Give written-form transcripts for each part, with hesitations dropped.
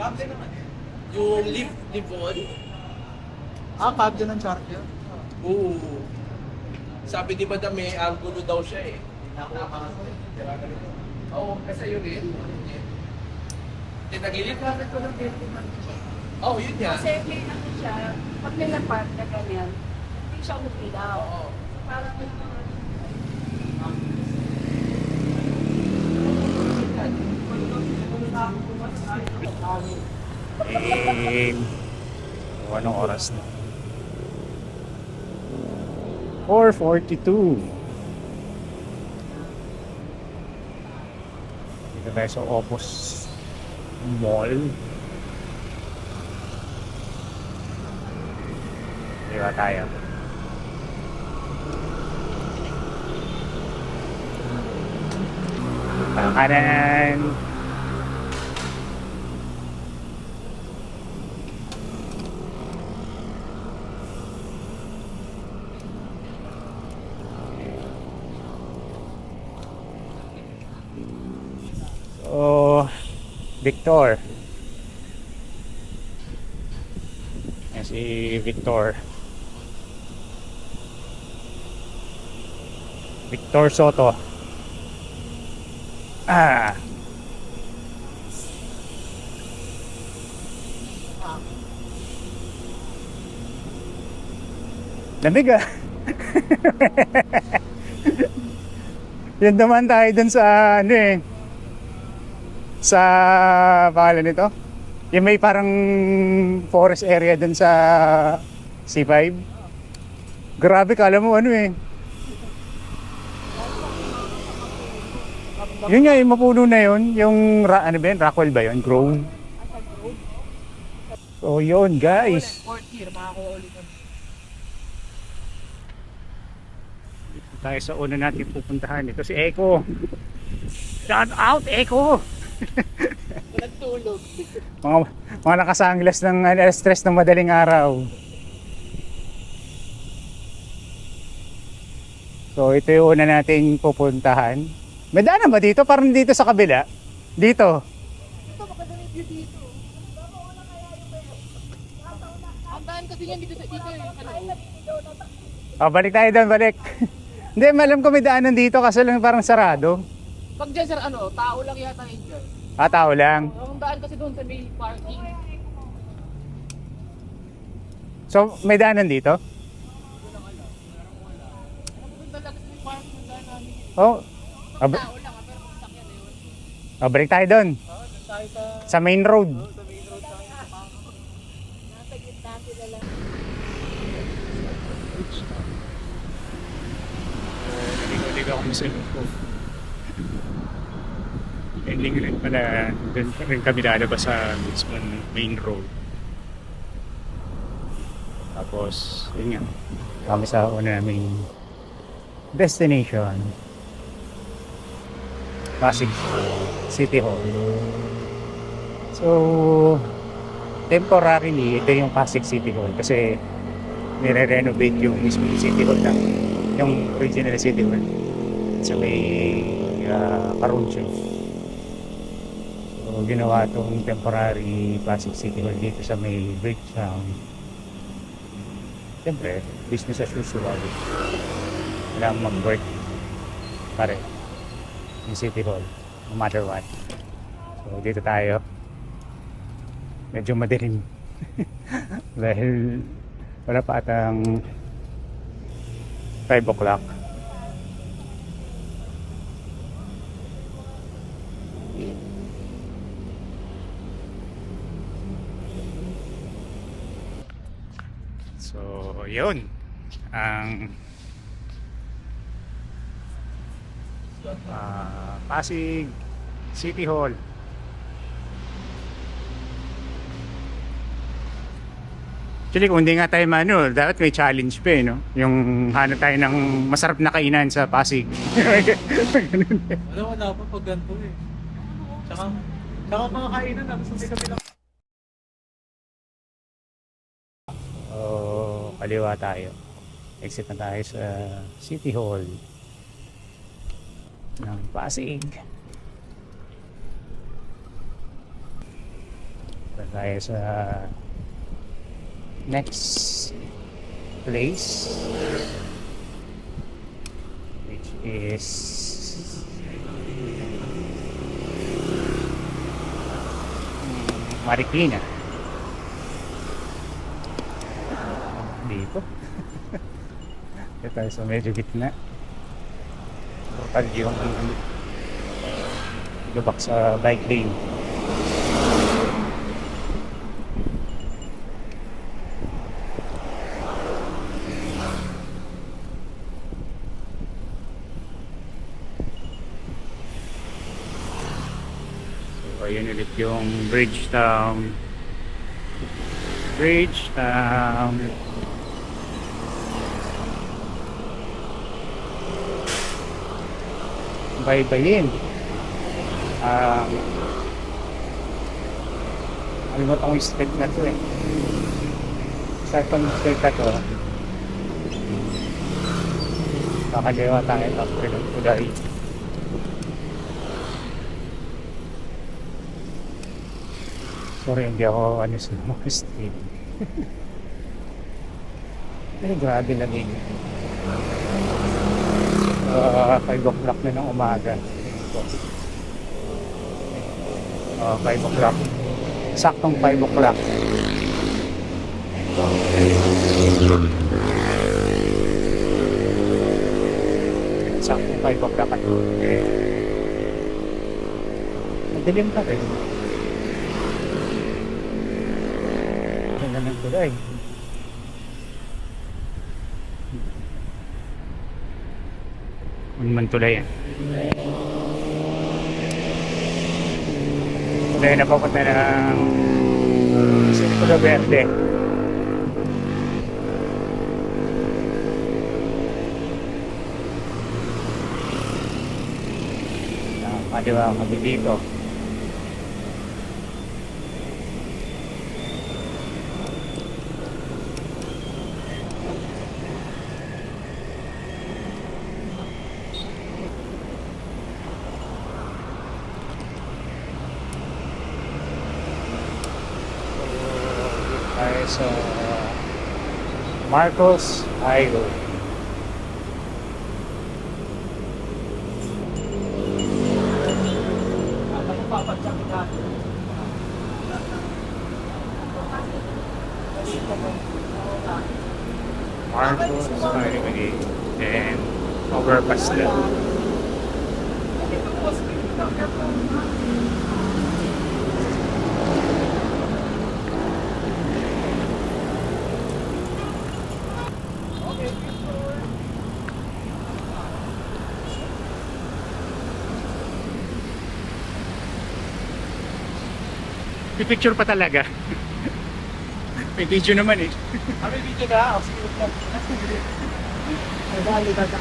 Cable naman eh. Yung Livon. Cable ng charger. Oo. Sabi ni Madam may angulo daw siya eh. Oo, kasi yun eh. Tinagilid namin ko ng Oo, yun yan. Kasi may ano siya, pag nilapad na ganyan, hindi siya umilaw. Oo. Parang Anong oras na? 4:42. Dito tayo sa Opus Mall. Diba tayo? Kanan. So, Victor. Yan si Victor. Victor Soto. Lamig ah. Yun naman tayo dun sa ano eh. Sa pangalan nito. Yung may parang forest area dun sa C5. Grabe, kala mo ano eh. Yun nga, yung mapuno na yun. Yung ano ba yun? Rockwell ba yun? Grove. So yun guys. Fourth year, makakuha ulit kami. Tayo sa una natin pupuntahan. Ito si Echo. Shout out Echo. Nagtulog. mga nakasanglas ng stress ng madaling araw. So ito yung una nating pupuntahan. May daanan ba dito? Parang dito sa kabila. Dito. Ito, maganda na yung view dito. Ang daan kasi yan dito Oh, balik tayo doon, balik. Hindi, malam ko may daanan dito kasi lang parang sarado. Pag dyan sir, ano, tao lang yata yun dyan. Ah, tao lang. Ang daan kasi doon sa may parking. So, may daanan dito? Punta lang sa may parking ng daan namin. Oh. Tao lang, pero kung sakyan na yun. Oh, balik tayo doon. Doon tayo Sa sa main road. main road tayo. nasa gitna sila lang. Naligo ako sa loob ko. Ending rin pala, doon rin kami lalabas sa mismo main road. Tapos, yun nga. Kami sa una naming destination. Pasig City Hall. So, temporarily, ito yung Pasig City Hall kasi nire-renovate yung mismo City Hall ng yung original City Hall sa may Caruncho. So, ginawa itong temporary Pasig City Hall dito sa may Bridgetown. Siyempre, business as usual. Kailangan mag-work pa rin yung City Hall, no matter what. So, dito tayo. Medyo madilim. Dahil wala pa atang 5 o'clock. So, yun. Ang Pasig City Hall. Actually, kung hindi nga tayo manual, dapat may challenge pa eh, no? Yung hanap tayo ng masarap na kainan sa Pasig. Wala pa pag ganito eh. Tsaka mga kainan na, sa may kabila. Kaliwa tayo. Exit na tayo sa City Hall ng Pasig. tayo sa next place, which is Marikina. Dito. Dito tayo sa medyo gitna. Total yung lubak sa bike lane. So, ayun ulit yung Bridgetown. Baybayin. Alimutan ko yung street na to eh. Sa itong street na to, kakaliwa tayo after ng tulay. Sorry, hindi ako ano sa mga street. Pero grabe lang eh. 5 o'clock na ng umaga. 5 o'clock. Saktong 5 o'clock. Saktong 5 o'clock. Madilim pa rin. Ganda ng tulay. Man tulay yan. Tulay na papunta ng Pulo Verde. Kaliwa kami dito. Sa Marcos Highway. Marcos Highway and overpass na. Picture pa talaga. May video naman eh. May video na. Sige lang. Dali ba ka?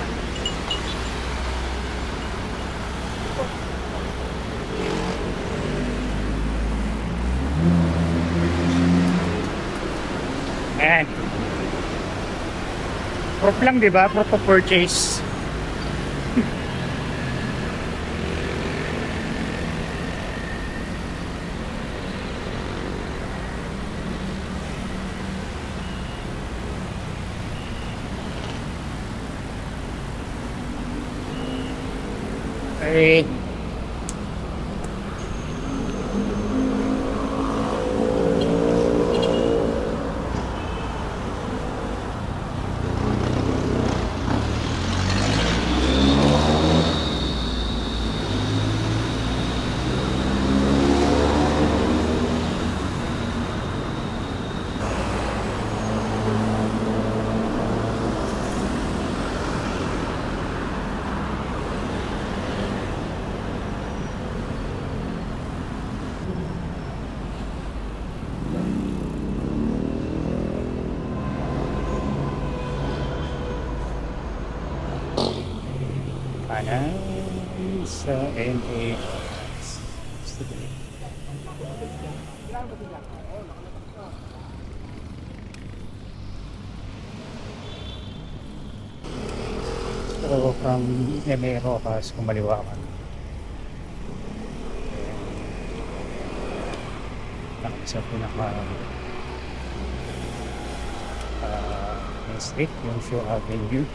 Ayan. Proof lang, di ba? Proof of purchase. Hey. Kanan sa NA. So from MA Rojas, kumaliwa ka. Sa pinaka main street, yung Shaw Avenue.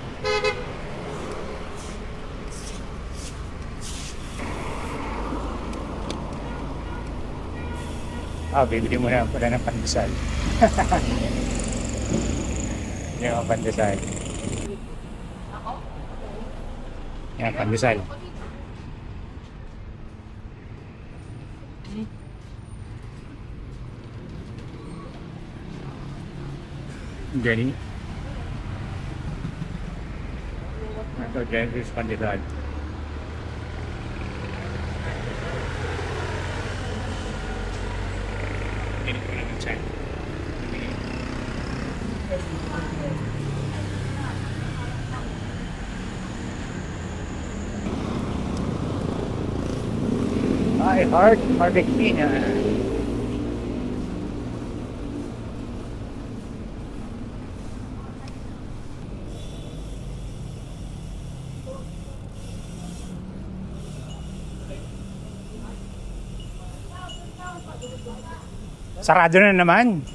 Bibili mo na pala ng pandesal. Yung pandesal. Yan, pandesal. Jenny. Ito, Jenny's pandesal. Ini ko lang ang check. My heart, Marikina. Sarado na naman.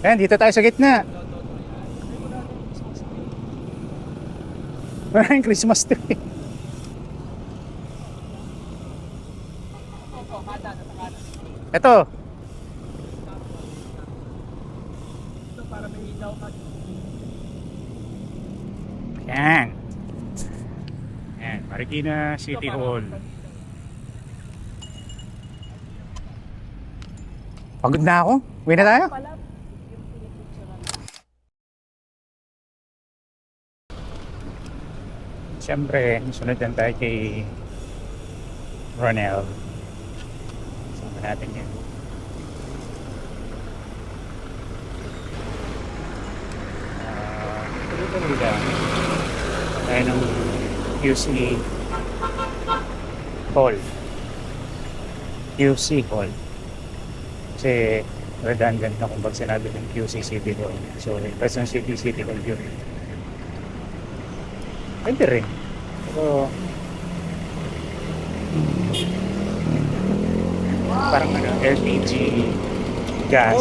Ayan, dito tayo sa gitna. Maraming Christmas tree. Ito. Ayan. Ayan, Marikina City Hall. Pagod na ako. Uwi na tayo. Siyempre, sunod lang tayo kay Ronel. Sama natin yun. Tuloy-tuloy lang. Tayo ng QC Hall. QC Hall. Kasi redundant na kung pag sinabi ng QC City Hall. So, Quezon City City Hall yun. Pwede rin. Pero parang ano, LPG gas.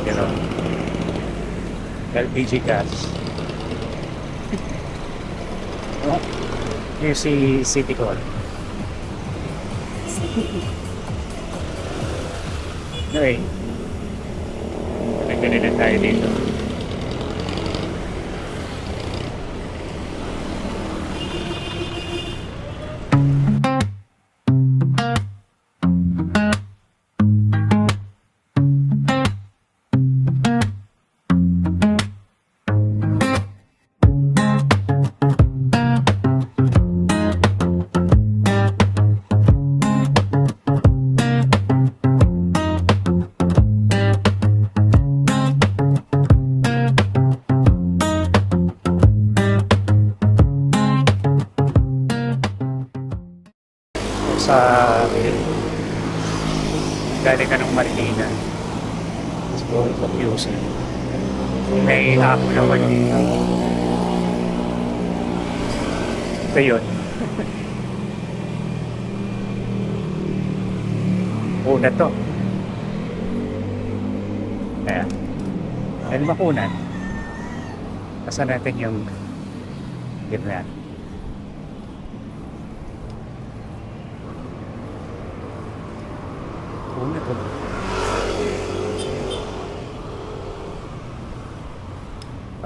You know? LPG gas. QC City Hall. Anyway, nagganila tayo dito. Sa galing ka ng Marikina siguro sa QC may hapon naman ito yun. Una to ayan dahil makunan kasan natin yung gitna. Una to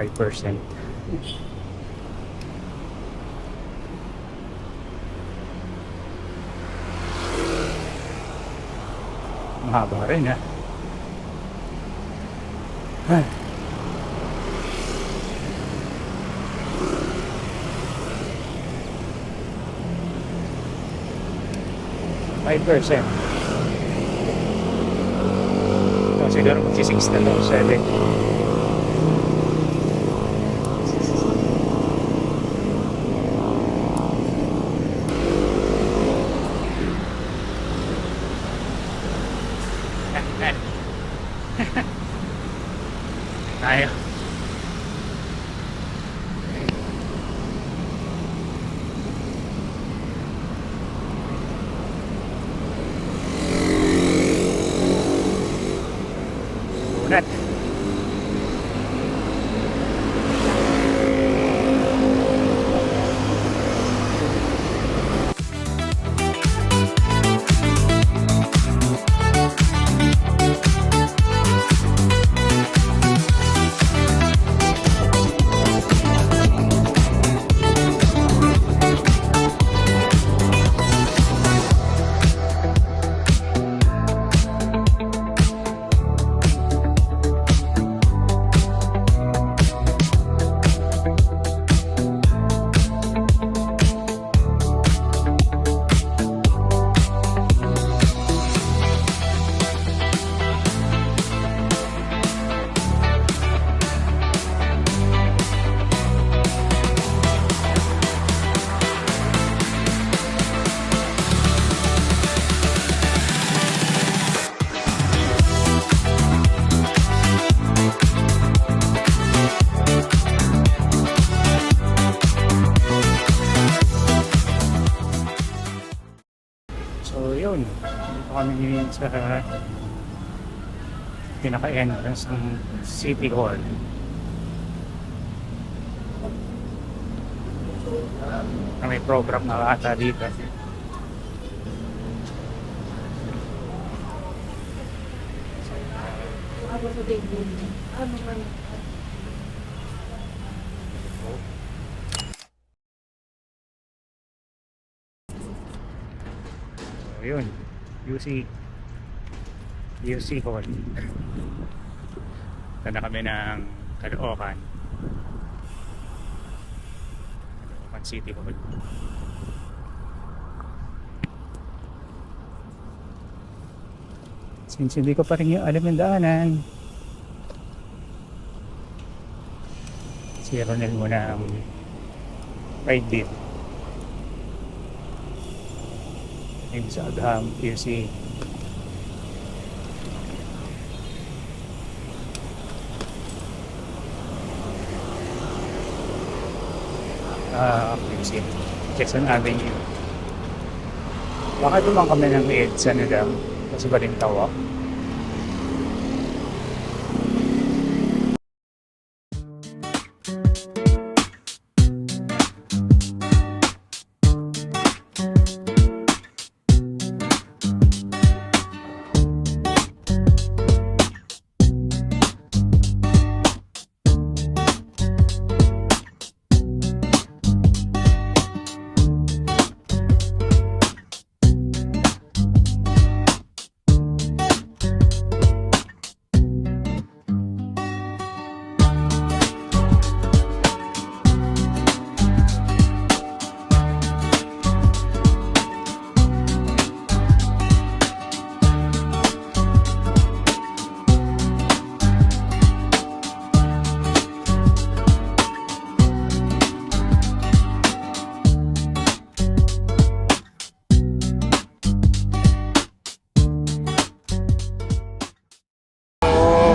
5%. Mahaba rin ha. Ay. $5%. So, siguro mag-6 na to, 7. So yun, dito kami ngayon sa pinaka-entrance ng City Hall. May program na ata dito. Ano ba yun? So yun, UC Hall. Ito na kami ng Caloocan City Hall. Since hindi ko pa rin yung alam yung daanan, si Ronel muna ang ride din. Yung sa Agham, QC. QC. Quezon Avenue. Baka dumang kami ng EDSA na lang. Kasi ba rin tawa?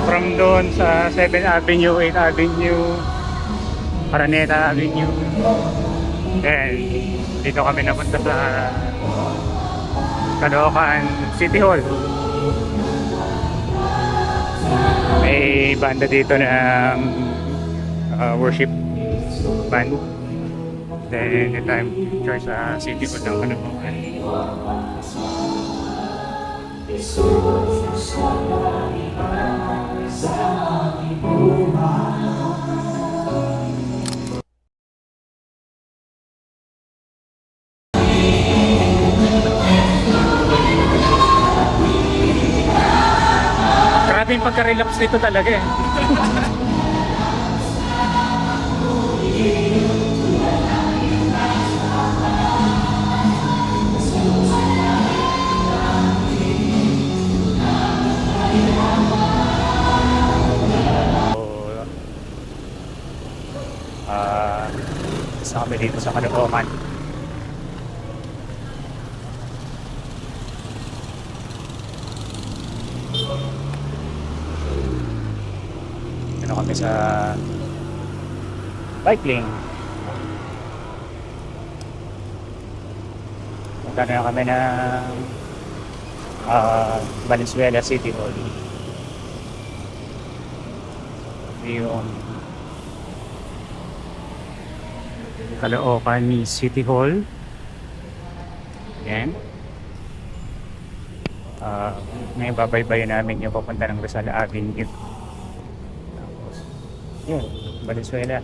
From doon sa 7th Avenue, 8th Avenue, Araneta Avenue. Then, dito kami napunta sa Caloocan City Hall. May banda dito ng worship band. Then, ito yung picture sa City Hall ng Caloocan. Grabe yung pagka-relapse nito talaga eh. Isa kami dito sa Caloocan. Ano kami sa bike lane. Punta na kami ng Valenzuela City Hall. Yung Caloocan City Hall. Yan. Ngayon babaybayin namin yung papunta ng Rizal Avenue. Tapos, yun, Valenzuela.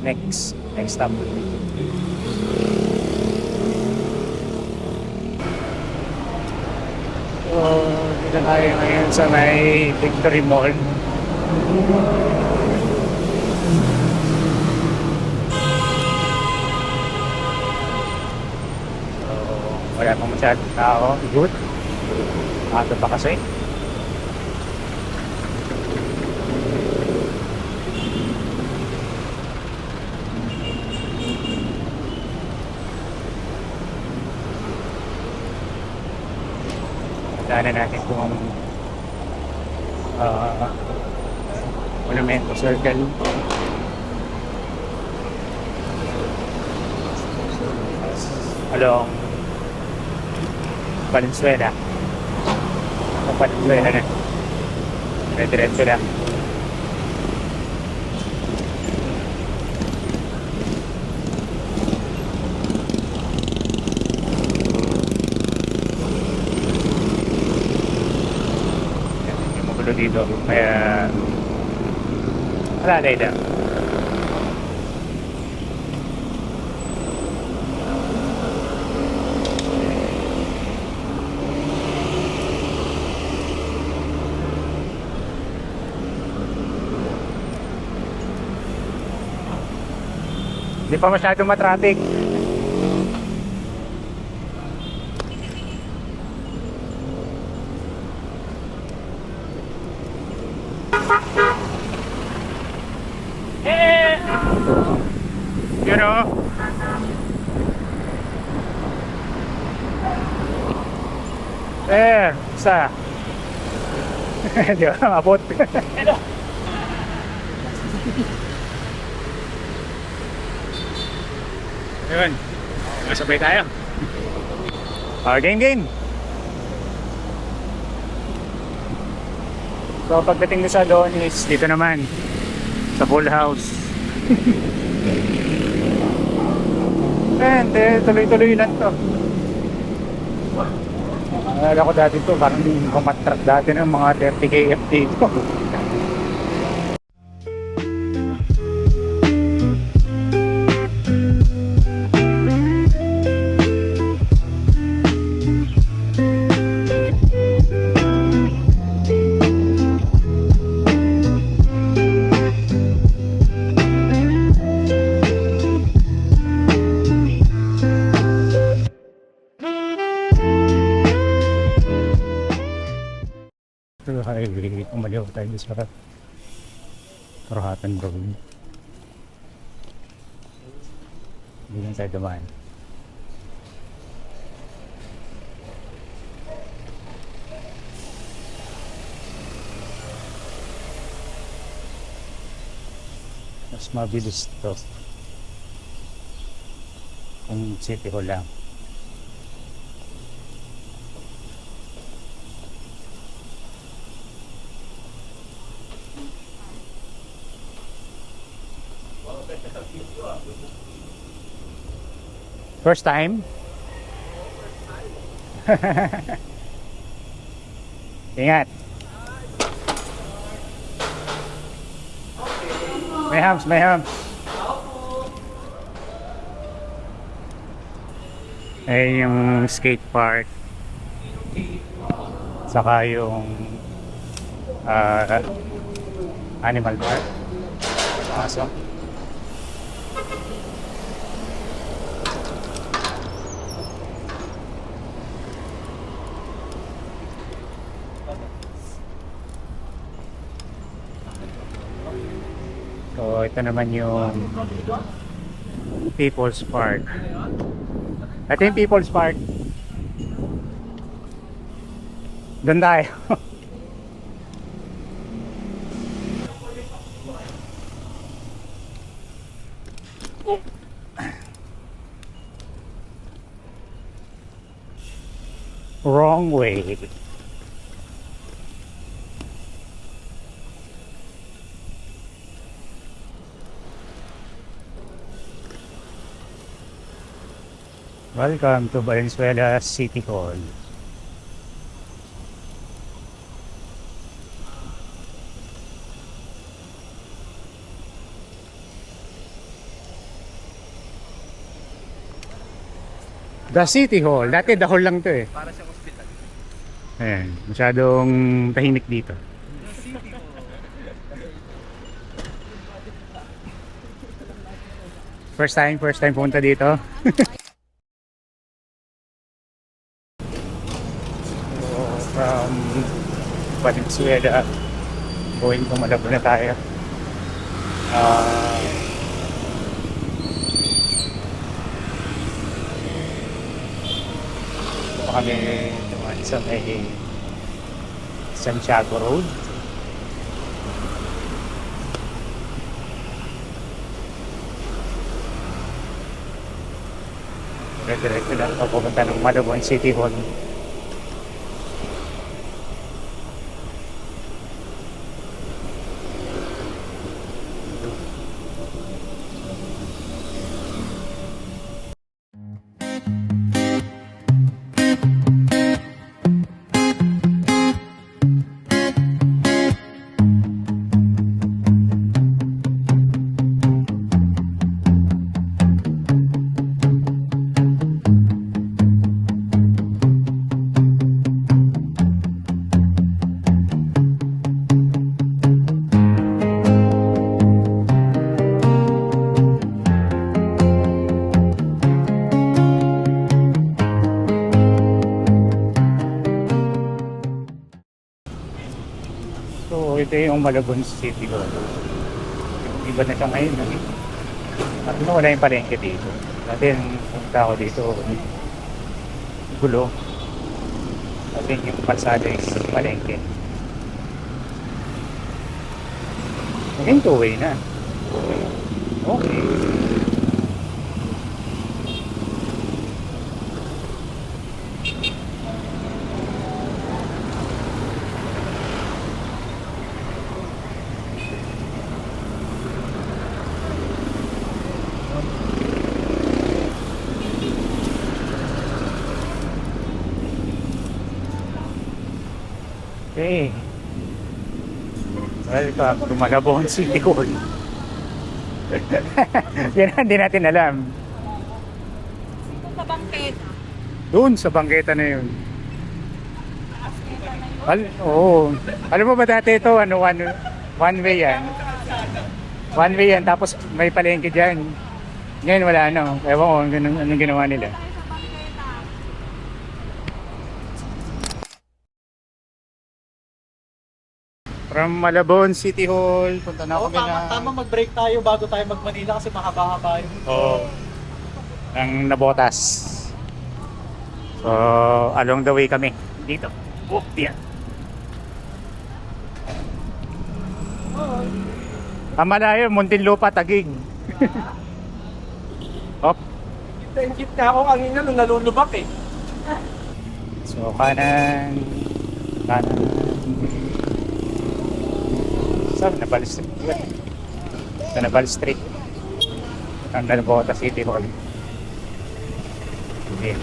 Next stop. So, dito tayo ngayon sa may Victory Mall. Wala pang masyadong tao. Good. Ato pa kasi. Daanan natin kung Monumento Circle. Along Valenzuela. Valenzuela na. Diretso lang. Yung magulo dito. Kaya wala na ito. Hindi pa masyadong matraffic. You know? Isa. Di ba? Mabot. Ayun. Masabay tayo. Game. So pagdating na sa doon is dito naman sa full house. And tuloy-tuloy lang to. Naalala ko dati to, parang kumatrak dati ng mga 30 km dito. Umaliw tayo sa Rohatan Road. Hindi lang tayo dumaan. Mas mabilis to kung city ko lang. First time? Ingat. May hams. Ay yung skate park. Saka yung animal park. Pasok. So ito naman yung People's Park. Ito yung People's Park. Doon tayo. Wrong way. Welcome to Valenzuela City Hall. The City Hall. Dati the hall lang to eh. Para sa hospital. Ayan, masyadong tahimik dito. First time pumunta dito. So, from Valenzuela, going to Malabo na tayo. Kami naman sa may Santiago Road. Diretso lang papunta ng Malabon City Hall. ito yung Malabon City ko. Iba na siya ngayon. At wala yung palengke dito. Dati yung punta ako dito, gulo. Dati yung kalsada yung palengke. Ngayon two-way na. Okay. Okay. Welcome to Malabon City Hall. Yan ang hindi natin alam. Dito sa bangketa. Doon sa bangketa na yun. Taas kita na yun. Oo. Alam mo ba dati ito, ano, one way yan. One way yan, tapos may palengke dyan. Ngayon wala, ano. Ewan ko anong ginawa nila. Tayo sa bangketa. From Malabon City Hall, punta na Oo, kami na... tama mag-break tayo bago tayo mag-Manila kasi mahaba-haba yun. Oo. Ang Nabotas. So, along the way kami. Dito. Oh, yan. Ang malayo, Muntinlupa, Taguig. Op. Kita na ako kanina nung nalulubak eh. So, kanan. Kanan. Saan? Nabal Street. Sa Nabal Street. Ang Nabotas City Hall. Okay.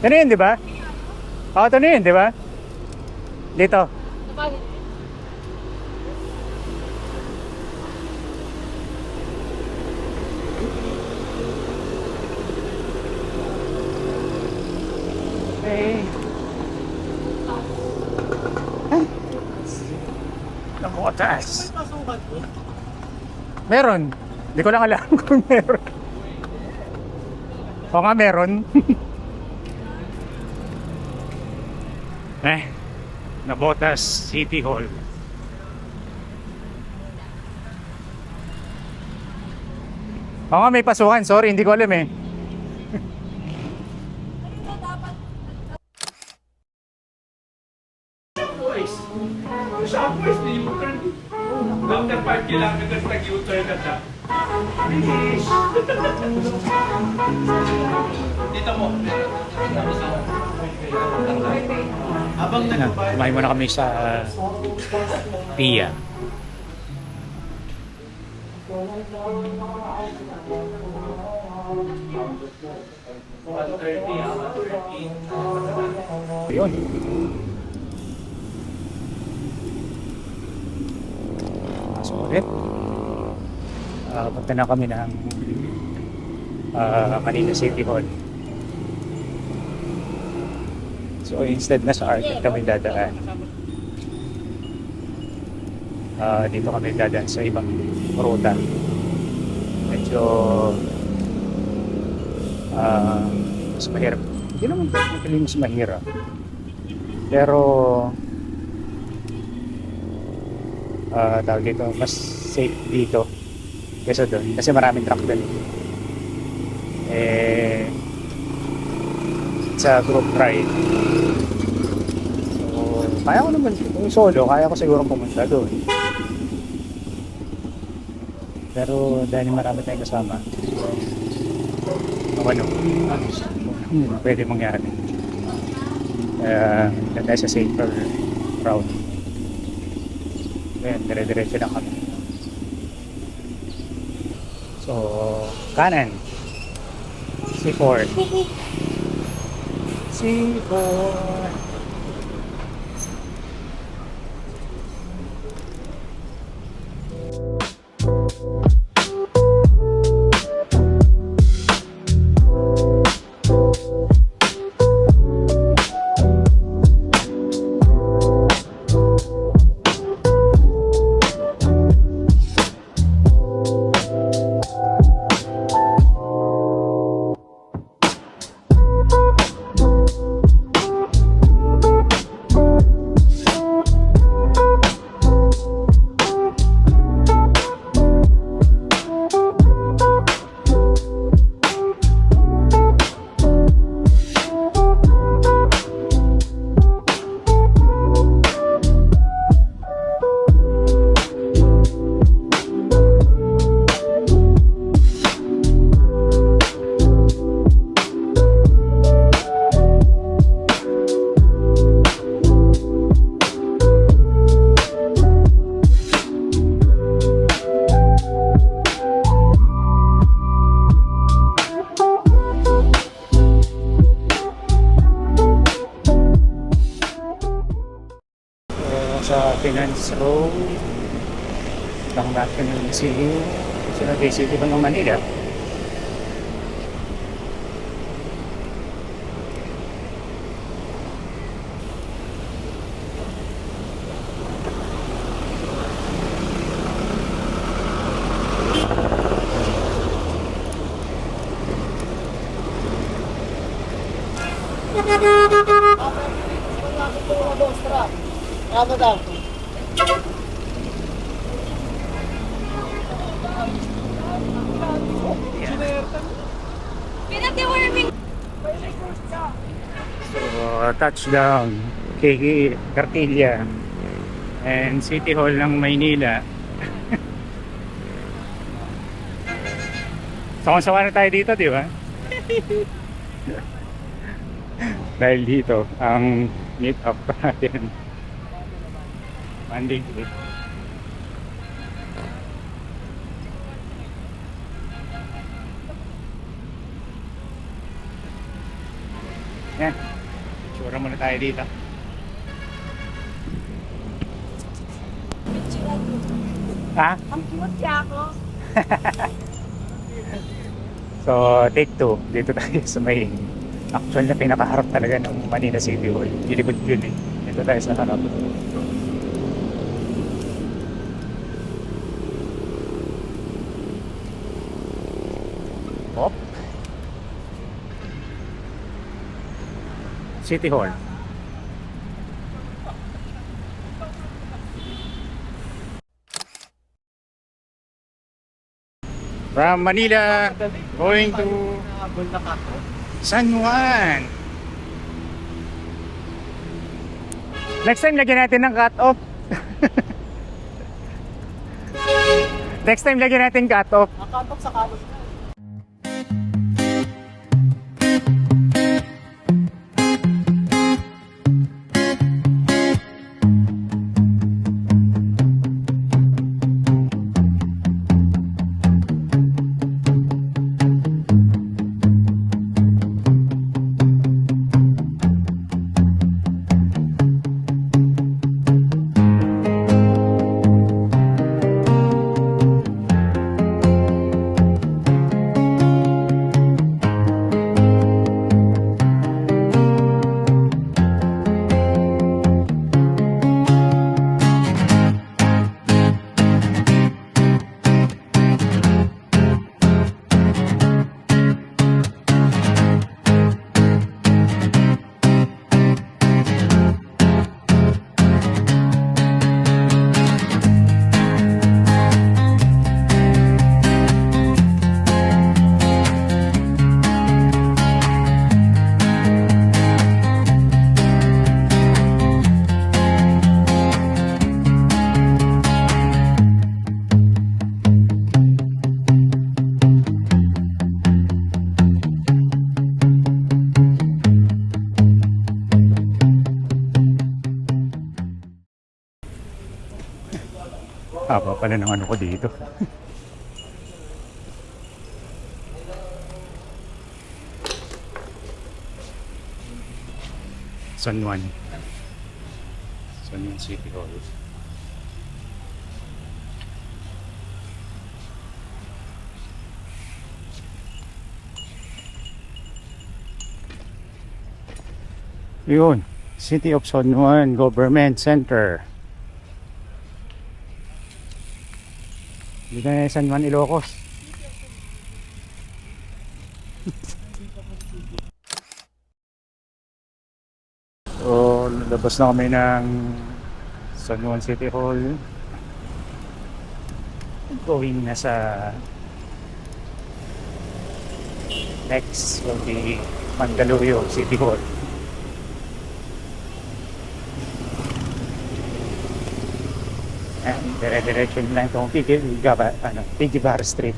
Ito na yun, di ba? Oo, ito na yun, di ba? Dito. Sabagay. Okay. Nabotas. May pasukan ko. Meron. Hindi ko lang alam kung meron. O nga, meron. Nabotas City Hall. O nga, may pasukan. Sorry, hindi ko alam eh. Sa boys, ni U-turn. After 5 kilometers, nag-U-turn ka siya. Finish! Dito mo. Habang nagbabayad. Kumain muna kami sa Pia. Yun. Pasok ulit. Punta na kami ng Manila City Hall. So instead na sa Arcade kami dadaan. Dito kami dadaan sa ibang ruta. Medyo mas mahirap. Hindi naman actually mas mahirap. Pero tawag dito, mas safe dito kaysa doon kasi maraming truck doon. sa group ride. So, kaya ko naman, kung solo, kaya ko siguro pumunta doon. Pero dahil marami tayong kasama, pwede mangyari. Ganda sa safer route. Ayan, dire-diretso na kami. So, kanan. C4. C4. Sa Finance Road lang natin yung city city ba ng Manila. Ano daw? Pinatiwarming! So, touchdown KK Cartilla and City Hall ng Maynila. Sawa-sawa na tayo dito, di ba? Dahil dito ang meet up natin. Monday. Yan. Sura muna tayo dito. Ha? Ang cute siya ako. So, take 2. Dito tayo sa may actual na pinakaharap talaga ng Manila City Hall. Ilibot yun eh. Dito tayo sa harap. Hop. City Hall. From Manila, going to San Juan. Next time, lagyan natin ng cut-off. Next time, lagyan natin cut-off. Nakatok sa kalos na. Haba pala ng ano ko dito. San Juan. San Juan City Hall. Yun. City of San Juan Government Center. Dito na San Juan, Ilocos. So, labas na kami ng San Juan City Hall. Going na sa next will be Mandaluyong City Hall. And dire-diretso lang itong Tigibara Street.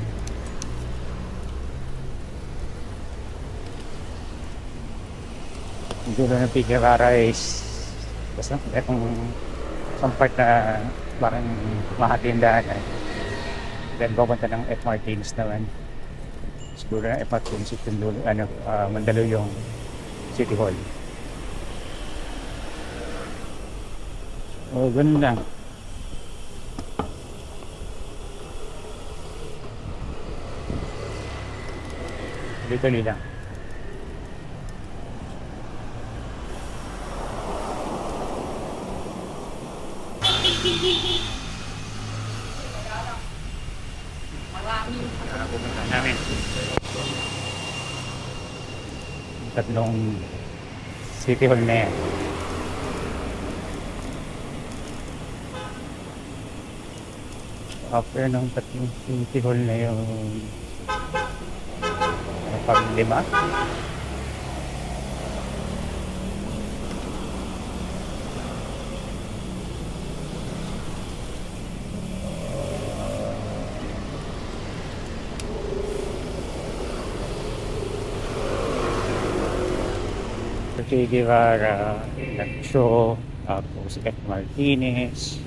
Yung dulo ng Tigibara is basta itong isang part na parang mahatindaan eh. Then pupunta ng F. Martinez naman. Siguro na F. Martinez yung dulo, Mandaluyong City Hall. O, ganun lang. Dito lang. Pupunta namin. Tatlong City Hall na yan. After ng tatlong City Hall na yung pag-lima. Che Guevara, Lacho, tapos F. Martinez.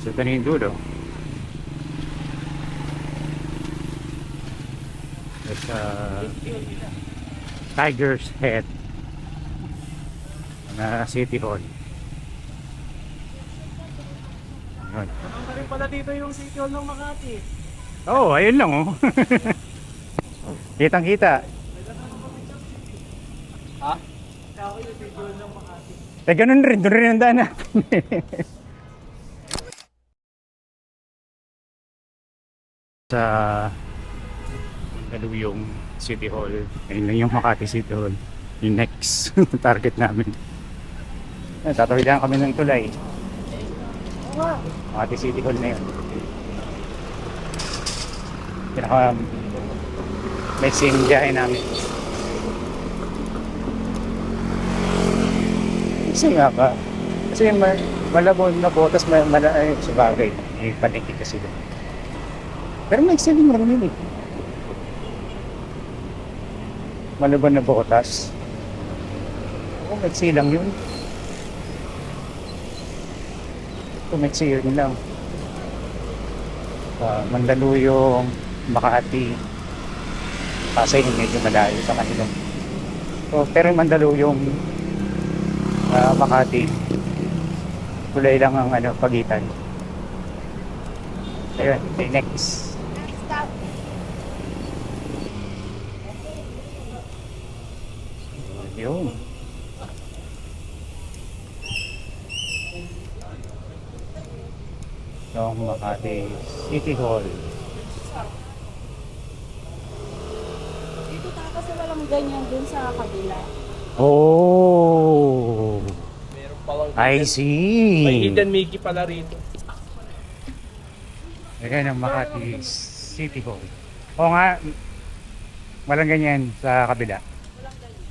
So, ito na yung dulo. Sa Tiger's Head na City Hall. Ayun. Ano rin pala dito yung City Hall ng Makati? Oh, ayun lang oh. Kitang kita. Ha? Kaya ako yung City Hall ng Makati. Eh ganun rin, doon rin ang daan natin. Sa Mandaluyong City Hall. Ayun lang yung Makati City Hall. Yung next target namin. Tatawid lang kami ng tulay. Makati City Hall na yun. Pinaka messing biyahe namin. Kasi nga ba? Kasi malabo na botas, ay sabagay. May panikit kasi doon. Pero may selling lang yun eh. Malaban na botas. Oo, nagsilang yun. Tumitsirin lang. Mandaluyong, Makati, Pasay medyo malayo sa kanila. So, pero Mandaluyong, Makati, kulay lang ang pagitan. Ayun, okay, next. Stop. Yun. Yung Makati City Hall. Dito tayo kasi walang ganyan dun sa kabila. Oh, Meron palang I May see. hidden Mickey pala rito. Ayan ang Makati City Hall. Oo nga, walang ganyan sa kabila. Walang ganyan.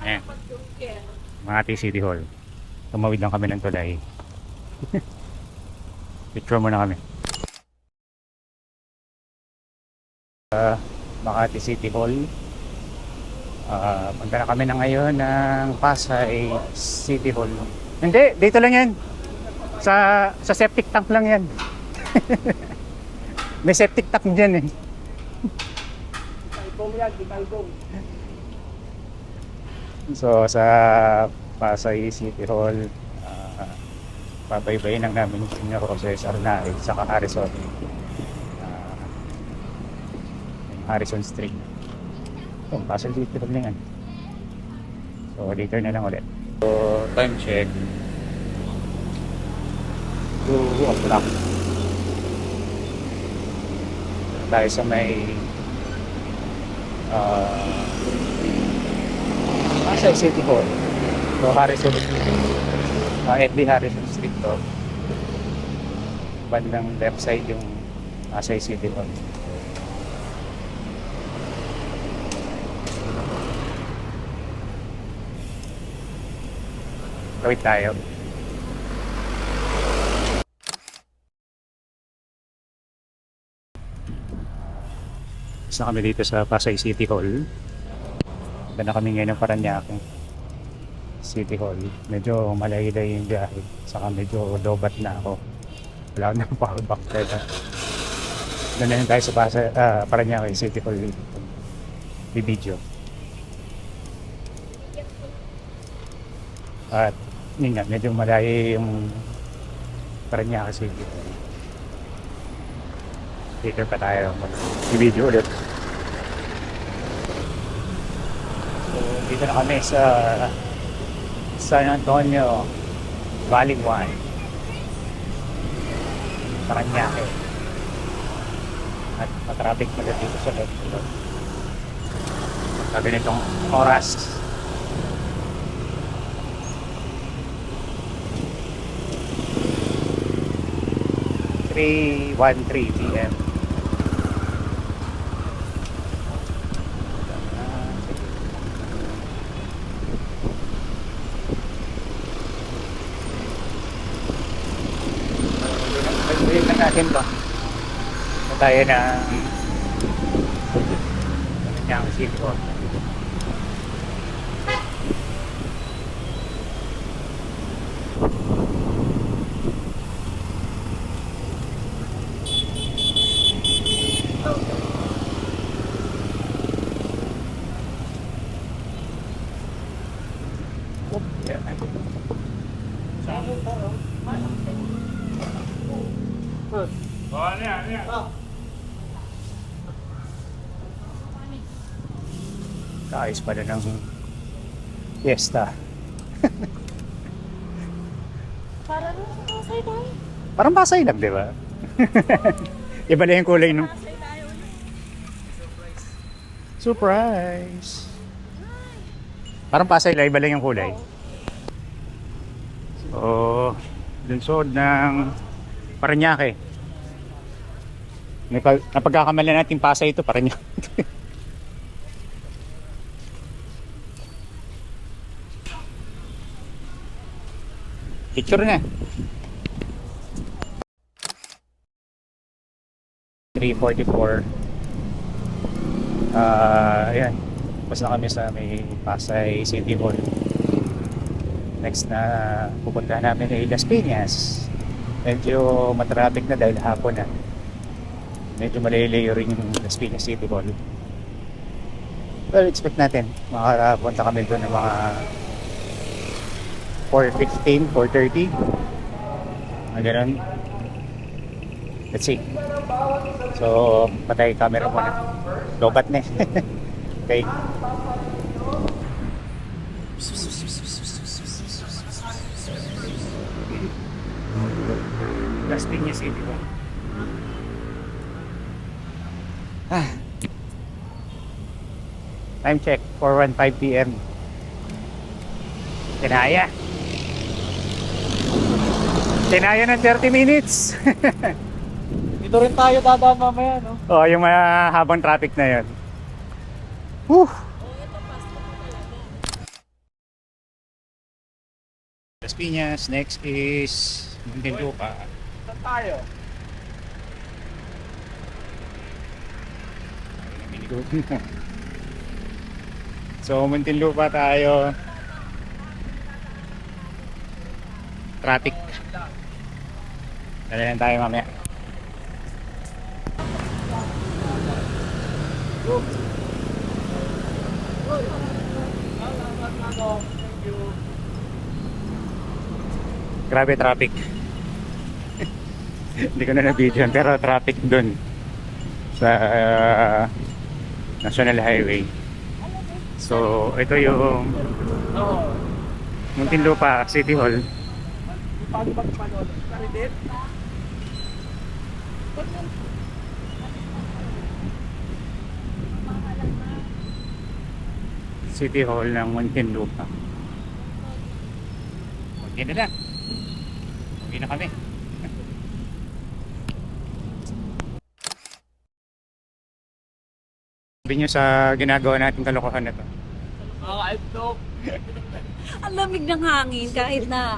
Ayan, Pag-dunker. Makati City Hall. Tumawid lang kami ng tulay. Picture muna kami. Makati City Hall. Punta na kami na ngayon ng Pasay City Hall. Hindi, dito lang yan. Sa septic tank lang yan. May septic tank dyan eh. Kalbong yan, di kalbong. So sa Pasay City Hall, pabaybayin lang namin yung Senior Jose Arnaiz saka Harrison. Harrison Street. So, Pasay City Hall na yan. So later na lang ulit. So time check. 2 o'clock. Tayo sa may Pasay City Hall. So Harrison Street. FD Harrison Street to. Bandang left side yung Pasay City Hall. Wait tayo. Isa kami dito sa Pasay City Hall. Ganda na kami ngayon ng Paranaque City Hall. Medyo malaylay yung biyahe. Saka medyo lobat na ako. Wala ko ng power bank. Doon na yun tayo sa Paranaque City Hall. Bibidyo. At yun nga, medyo malayo yung Paranaque City Hall. Later pa tayo mag-video ulit. So, dito na kami sa San Antonio Valley 1 Paranaque. At matraffic na dito sa Lexington. Sabi nitong oras 3:13 PM. Pag-break na natin to. Tayo na yung city hall. Kaayos pa rin ang fiesta. Para rin sa Pasay tayo. Parang Pasay lang, di ba? Iba na yung kulay nung... Pasay tayo ulit. Surprise! Parang Pasay lang, iba lang yung kulay. So, lunsod ng Paranaque. Napagkakamala natin Pasay ito, Paranaque. Picture na. 3:44. Ayan. Tapos na kami sa may Pasay City Hall. Next na pupunta namin ay Las Piñas. Medyo matraffic na dahil hapon na. Medyo malalayo rin yung Las Piñas City Hall. Well, expect natin. Makapunta kami doon ng mga 4:15, 4:30. Ganun. Let's see. So, patay camera muna. Lobat na eh. Okay. Las Piñas City Hall. Time check, 4:15 PM. Tinaya. Tinaya ng 30 minutes. Dito rin tayo dadaan mamaya, no? Oh, yung mahabang traffic na yun. Whew. Las Piñas, next is Muntinlupa. Saan tayo? So, Muntinlupa tayo. Traffic. Dali lang tayo mamaya. Grabe traffic. Hindi ko na na-video pero traffic dun sa National Highway. So, ito yung Muntinlupa City Hall. Paano ba paano? Karidit? City Hall ng Muntinlupa. Okay na lang. Okay na kami. Sabi nyo sa ginagawa natin kalokohan na to. Ito. Ang lamig ng hangin kahit na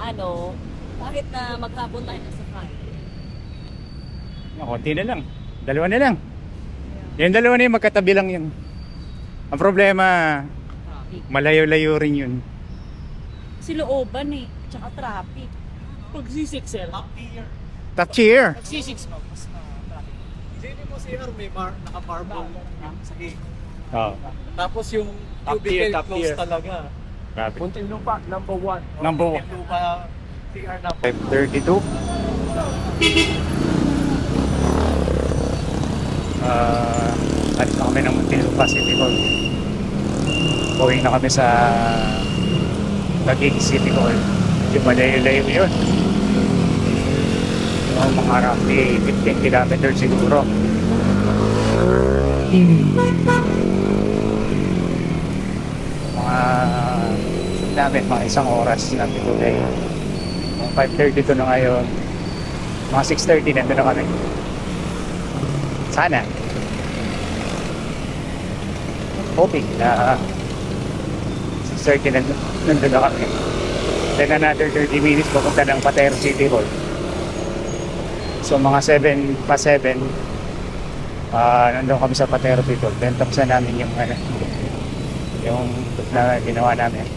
kahit na maghapon tayo nasa kaya. Konti na lang. Dalawa na lang. Yung dalawa na yung magkatabi lang yun. Ang problema, malayo-layo rin yun. Silooban eh, tsaka traffic. Pag C6 sir, Top tier. pag C6 no, mas traffic. Hindi mo CR may naka-marble sa gate. Oo. Tapos yung Top tier, cubicle top close tier. talaga. Grabe. Muntinlupa, number 1. Number 1. Yung lupa CR na 5:32. Alis na kami ng Muntinlupa City Hall. Going na kami sa Taguig City Hall. Medyo malayo-layo yun. Mga roughly 15 kilometers siguro. Mga isang oras natin today. 5:32 na ngayon. Mga 6:30 nandun na kami. Sana. Hoping na 6:30 nandun na kami. Then another 30 minutes pupunta ng Patero City Hall. So mga 7 nandun kami sa Patero City Hall. Then tapos na namin yung na ginawa namin.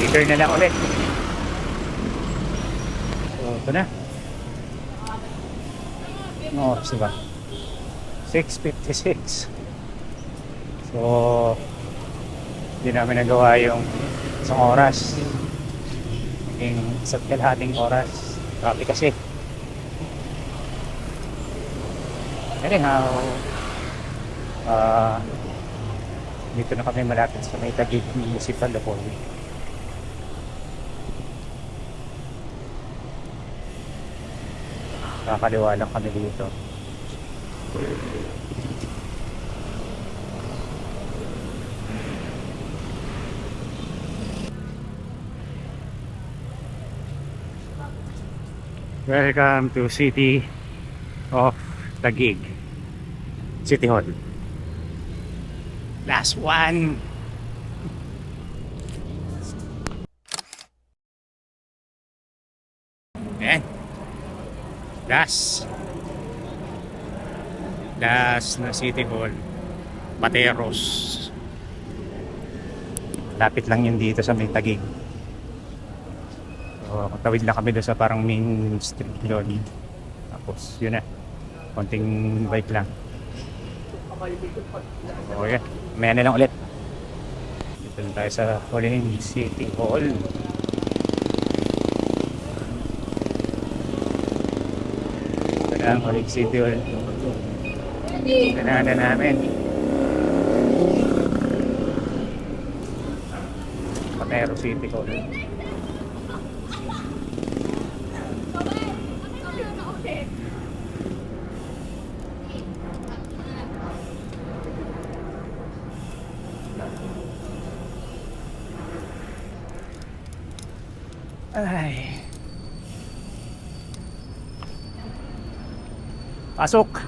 Return na lang ulit. So, ito na. Ano oras ba? 6:56. So, hindi namin nagawa yung isang oras. Yung isa't kalahating oras. Grabe kasi. Anyhow, dito na kami malapit sa may Taguig Municipal Hall. Kakaliwa lang kami dito. Welcome to City of Taguig City Hall. Last one. Ayan. Last na City Hall. Pateros. Lapit lang yun dito sa may Taguig. So, tawid na kami doon sa parang main street doon. Tapos yun na. Konting bike lang. Okay. Maya na lang ulit. Dito na tayo sa Huling City Hall. Ito na ang Huling City Hall. Ganaan na namin. Patero City Hall. Ay. Pasok.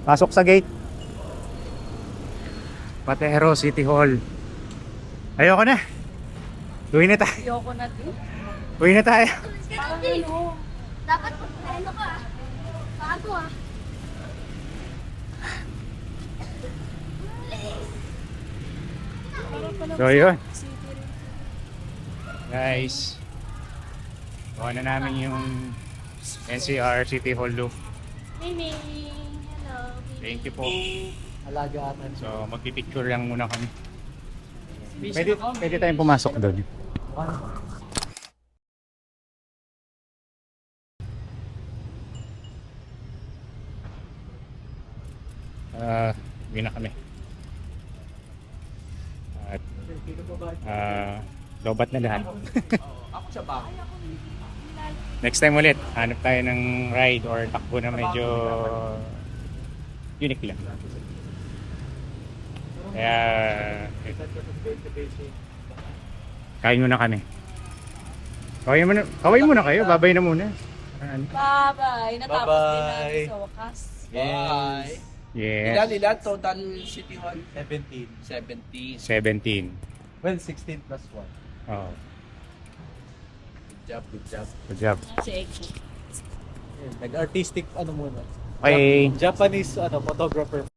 Pasok sa gate. Patero City Hall. Ayoko na. Uwi na tayo. Ayoko na din. Uwi na tayo. Parang Dapat ano ka? Bago ah. So yun. Guys, gawa na namin yung NCR City Hall loop. Mimi, hello. Thank you po. Alaga atan. So magpipicture lang muna kami. Pwede tayong pumasok doon. Uwi na kami. At lobat na lahat. Ako sa bahay. Next time ulit, hanap tayo ng ride or takbo na medyo unique lang. Kaya kain muna kami. Kaway muna kayo, babay na muna. Bye-bye. Natapos din Bye-bye. natin sa wakas. Bye. Yes. Ilan total City Hall? 17. 17. 17. Well, 16 plus 1. Oh, Good job, good job. good job. Si Eki. Nag-artistic ano muna. Okay. Japanese photographer.